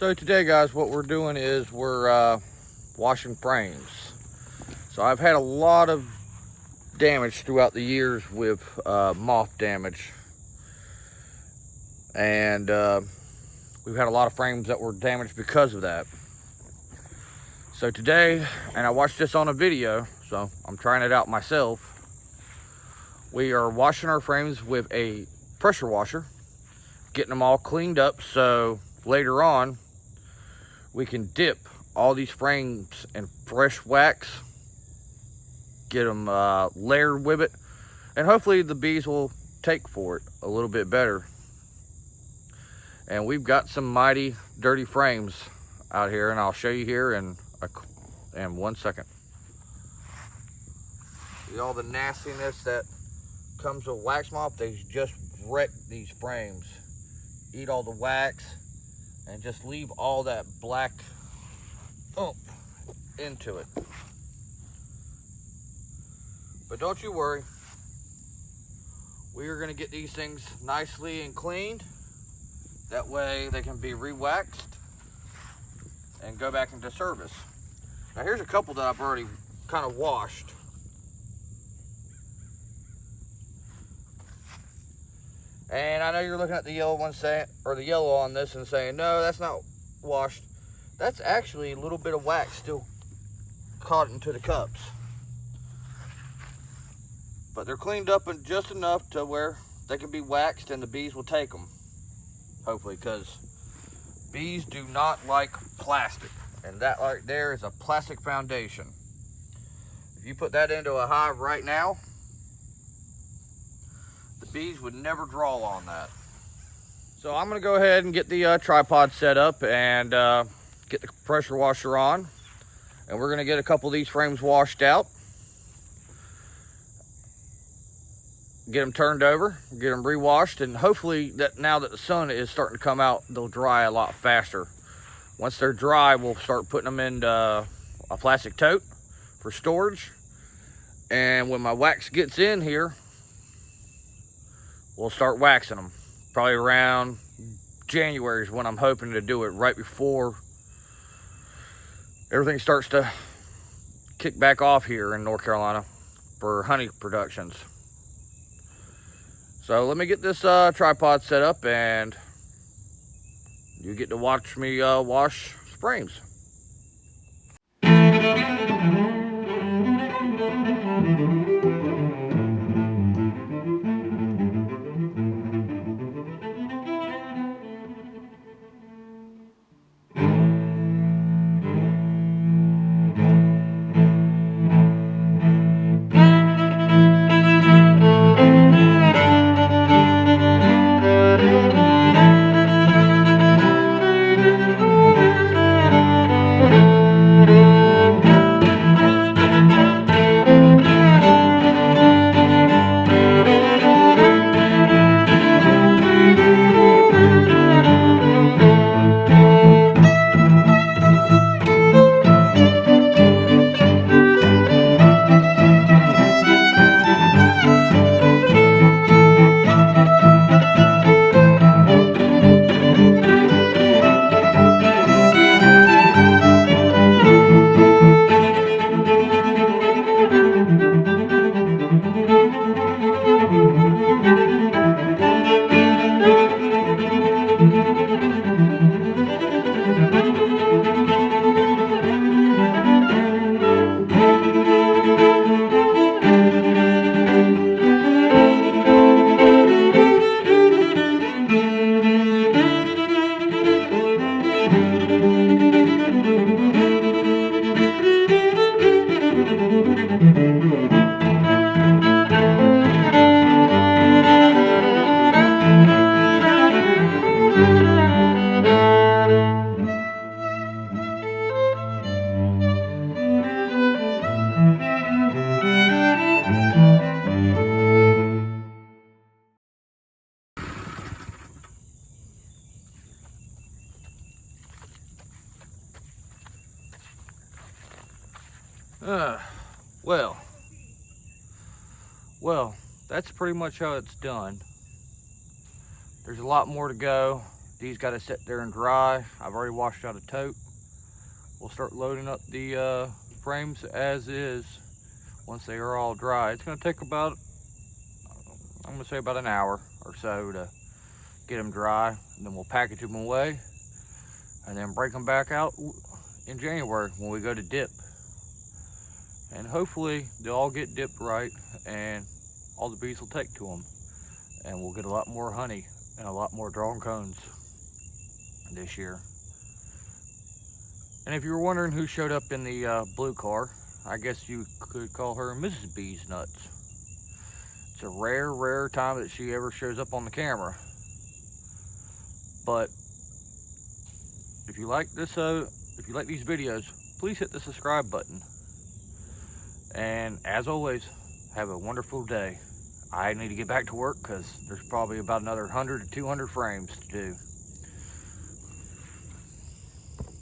So today, guys, what we're doing is we're washing frames. So I've had a lot of damage throughout the years with moth damage, and we've had a lot of frames that were damaged because of that. So today, and I watched this on a video, so I'm trying it out myself, we are washing our frames with a pressure washer, getting them all cleaned up so later on we can dip all these frames in fresh wax, get them layered with it, and hopefully the bees will take for it a little bit better. And we've got some mighty dirty frames out here, and I'll show you here in 1 second. See all the nastiness that comes with wax moth? They just wreck these frames, eat all the wax, and just leave all that black oomph into it. But don't you worry, we are going to get these things nicely and cleaned. That way they can be re-waxed and go back into service. Now here's a couple that I've already kind of washed. And I know you're looking at the yellow one saying, or the yellow on this, and saying, no, that's not washed. That's actually a little bit of wax still caught into the cups. But they're cleaned up and just enough to where they can be waxed and the bees will take them. Hopefully, because bees do not like plastic. And that right there is a plastic foundation. If you put that into a hive right now, the bees would never draw on that. So I'm going to go ahead and get the tripod set up and get the pressure washer on. And we're going to get a couple of these frames washed out. Get them turned over, get them re-washed, and hopefully that now that the sun is starting to come out, they'll dry a lot faster. Once they're dry, we'll start putting them into a plastic tote for storage. And when my wax gets in here, we'll start waxing them. Probably around January is when I'm hoping to do it, right before everything starts to kick back off here in North Carolina for honey productions. So let me get this tripod set up and you get to watch me wash frames. Well, that's pretty much how it's done. There's a lot more to go, These got to sit there and dry. I've already washed out a tote. We'll start loading up the frames as is once they are all dry. It's going to take about, I'm going to say about an hour or so to get them dry. And then we'll package them away and then break them back out in January when we go to dip. And hopefully they'll all get dipped right and all the bees will take to them. And we'll get a lot more honey and a lot more drawn cones this year. And if you were wondering who showed up in the blue car, I guess you could call her Mrs. Bees Nuts. It's a rare time that she ever shows up on the camera. But if you like this, if you like these videos, please hit the subscribe button. And as always, have a wonderful day. I need to get back to work because there's probably about another 100 to 200 frames to do.